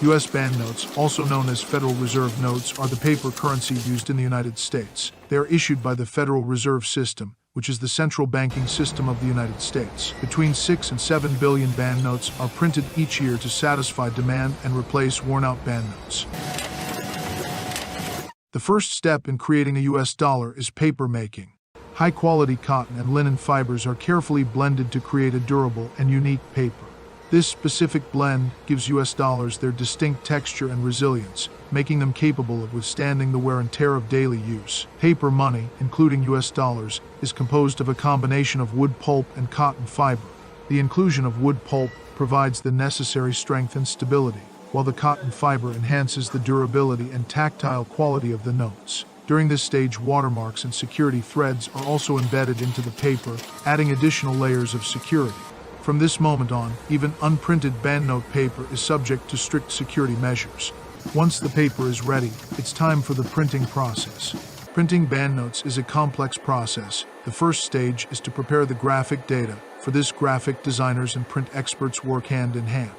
U.S. banknotes, also known as Federal Reserve notes, are the paper currency used in the United States. They are issued by the Federal Reserve System, which is the central banking system of the United States. Between 6 and 7 billion banknotes are printed each year to satisfy demand and replace worn-out banknotes. The first step in creating a U.S. dollar is paper making. High-quality cotton and linen fibers are carefully blended to create a durable and unique paper. This specific blend gives U.S. dollars their distinct texture and resilience, making them capable of withstanding the wear and tear of daily use. Paper money, including U.S. dollars, is composed of a combination of wood pulp and cotton fiber. The inclusion of wood pulp provides the necessary strength and stability, while the cotton fiber enhances the durability and tactile quality of the notes. During this stage, watermarks and security threads are also embedded into the paper, adding additional layers of security. From this moment on, even unprinted banknote paper is subject to strict security measures. Once the paper is ready, it's time for the printing process. Printing banknotes is a complex process. The first stage is to prepare the graphic data. For this, graphic designers and print experts work hand in hand.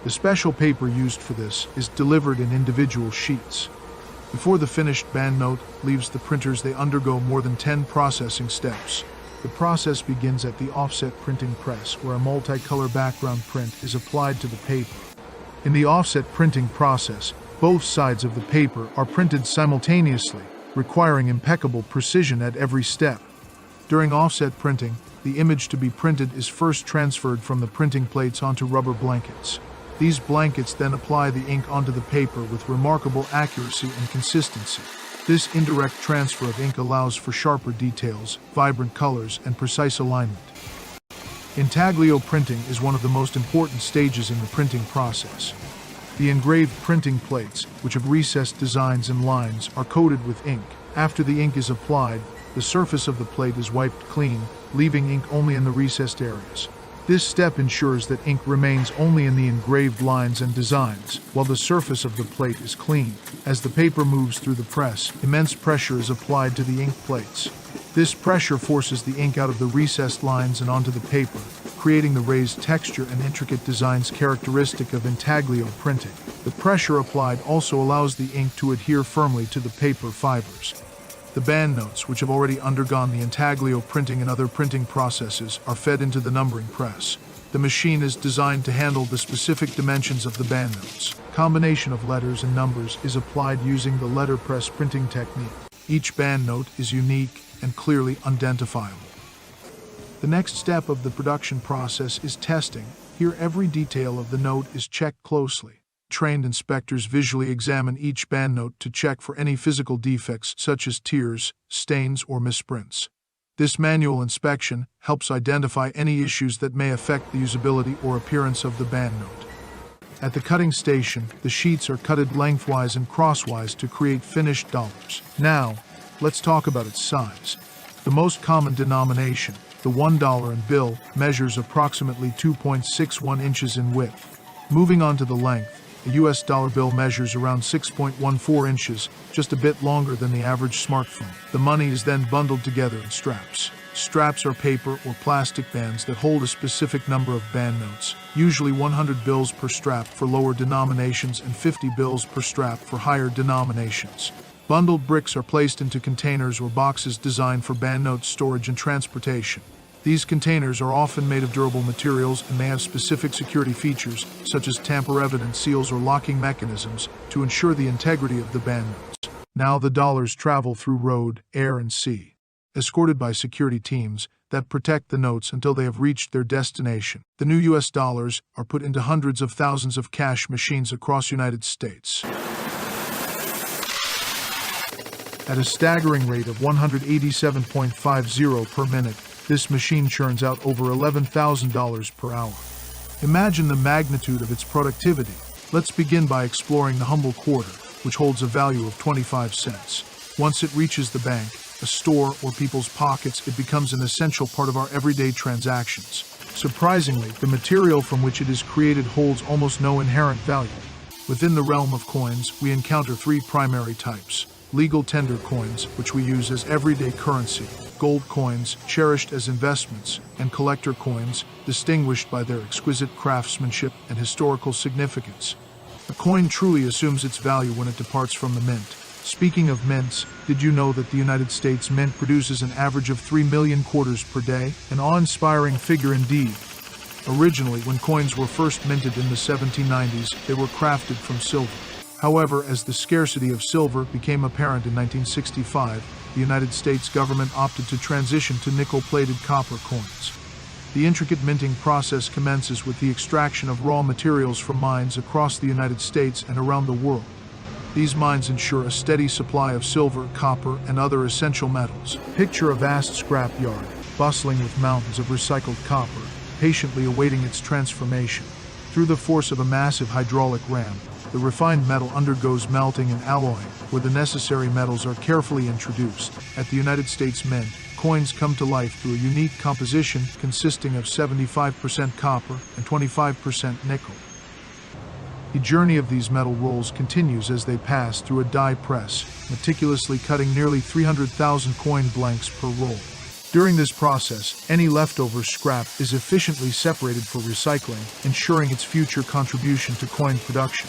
The special paper used for this is delivered in individual sheets. Before the finished banknote leaves the printers, they undergo more than 10 processing steps. The process begins at the offset printing press, where a multicolor background print is applied to the paper. In the offset printing process, both sides of the paper are printed simultaneously, requiring impeccable precision at every step. During offset printing, the image to be printed is first transferred from the printing plates onto rubber blankets. These blankets then apply the ink onto the paper with remarkable accuracy and consistency. This indirect transfer of ink allows for sharper details, vibrant colors, and precise alignment. Intaglio printing is one of the most important stages in the printing process. The engraved printing plates, which have recessed designs and lines, are coated with ink. After the ink is applied, the surface of the plate is wiped clean, leaving ink only in the recessed areas. This step ensures that ink remains only in the engraved lines and designs, while the surface of the plate is clean. As the paper moves through the press, immense pressure is applied to the ink plates. This pressure forces the ink out of the recessed lines and onto the paper, creating the raised texture and intricate designs characteristic of intaglio printing. The pressure applied also allows the ink to adhere firmly to the paper fibers. The banknotes, which have already undergone the intaglio printing and other printing processes, are fed into the numbering press. The machine is designed to handle the specific dimensions of the banknotes. Combination of letters and numbers is applied using the letterpress printing technique. Each banknote is unique and clearly identifiable. The next step of the production process is testing. Here, every detail of the note is checked closely. Trained inspectors visually examine each banknote to check for any physical defects such as tears, stains, or misprints. This manual inspection helps identify any issues that may affect the usability or appearance of the banknote. At the cutting station, the sheets are cutted lengthwise and crosswise to create finished dollars. Now, let's talk about its size. The most common denomination, the $1 bill, measures approximately 2.61 inches in width. Moving on to the length, a U.S. dollar bill measures around 6.14 inches, just a bit longer than the average smartphone. The money is then bundled together in straps. Straps are paper or plastic bands that hold a specific number of banknotes, usually 100 bills per strap for lower denominations and 50 bills per strap for higher denominations. Bundled bricks are placed into containers or boxes designed for banknote storage and transportation. These containers are often made of durable materials and may have specific security features, such as tamper-evident seals or locking mechanisms, to ensure the integrity of the banknotes. Now the dollars travel through road, air, and sea, escorted by security teams that protect the notes until they have reached their destination. The new U.S. dollars are put into hundreds of thousands of cash machines across the United States. At a staggering rate of 187.50 per minute, this machine churns out over $11,000 per hour. Imagine the magnitude of its productivity. Let's begin by exploring the humble quarter, which holds a value of 25 cents. Once it reaches the bank, a store, or people's pockets, it becomes an essential part of our everyday transactions. Surprisingly, the material from which it is created holds almost no inherent value. Within the realm of coins, we encounter three primary types: legal tender coins, which we use as everyday currency; gold coins, cherished as investments; and collector coins, distinguished by their exquisite craftsmanship and historical significance. A coin truly assumes its value when it departs from the mint. Speaking of mints, did you know that the United States Mint produces an average of 3 million quarters per day? An awe-inspiring figure indeed. Originally, when coins were first minted in the 1790s, they were crafted from silver. However, as the scarcity of silver became apparent in 1965, the United States government opted to transition to nickel-plated copper coins. The intricate minting process commences with the extraction of raw materials from mines across the United States and around the world. These mines ensure a steady supply of silver, copper, and other essential metals. Picture a vast scrap yard, bustling with mountains of recycled copper, patiently awaiting its transformation. Through the force of a massive hydraulic ram, the refined metal undergoes melting and alloying, where the necessary metals are carefully introduced. At the United States Mint, coins come to life through a unique composition consisting of 75% copper and 25% nickel. The journey of these metal rolls continues as they pass through a die press, meticulously cutting nearly 300,000 coin blanks per roll. During this process, any leftover scrap is efficiently separated for recycling, ensuring its future contribution to coin production.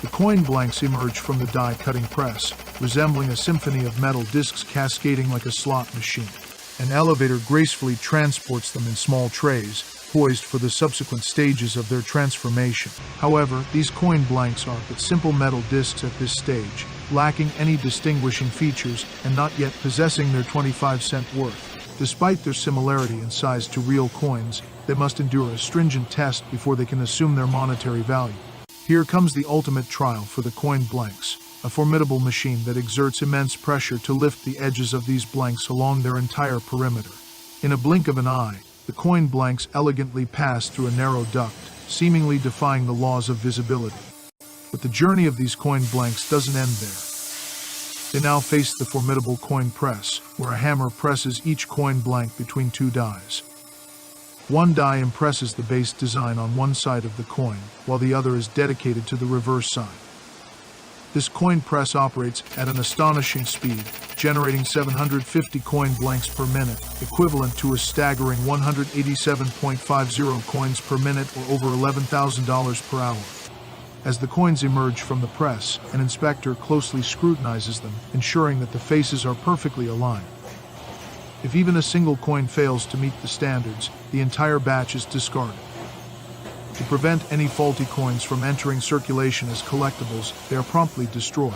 The coin blanks emerge from the die-cutting press, resembling a symphony of metal discs cascading like a slot machine. An elevator gracefully transports them in small trays, poised for the subsequent stages of their transformation. However, these coin blanks are but simple metal discs at this stage, lacking any distinguishing features and not yet possessing their 25-cent worth. Despite their similarity in size to real coins, they must endure a stringent test before they can assume their monetary value. Here comes the ultimate trial for the coin blanks, a formidable machine that exerts immense pressure to lift the edges of these blanks along their entire perimeter. In a blink of an eye, the coin blanks elegantly pass through a narrow duct, seemingly defying the laws of visibility. But the journey of these coin blanks doesn't end there. They now face the formidable coin press, where a hammer presses each coin blank between two dies. One die impresses the base design on one side of the coin, while the other is dedicated to the reverse side. This coin press operates at an astonishing speed, generating 750 coin blanks per minute, equivalent to a staggering 187.50 coins per minute or over $11,000 per hour. As the coins emerge from the press, an inspector closely scrutinizes them, ensuring that the faces are perfectly aligned. If even a single coin fails to meet the standards, the entire batch is discarded. To prevent any faulty coins from entering circulation as collectibles, they are promptly destroyed.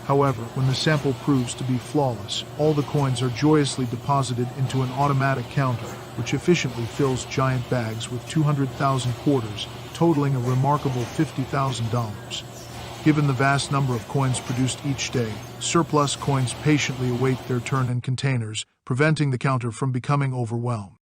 However, when the sample proves to be flawless, all the coins are joyously deposited into an automatic counter, which efficiently fills giant bags with 200,000 quarters, totaling a remarkable $50,000. Given the vast number of coins produced each day, surplus coins patiently await their turn in containers, preventing the counter from becoming overwhelmed.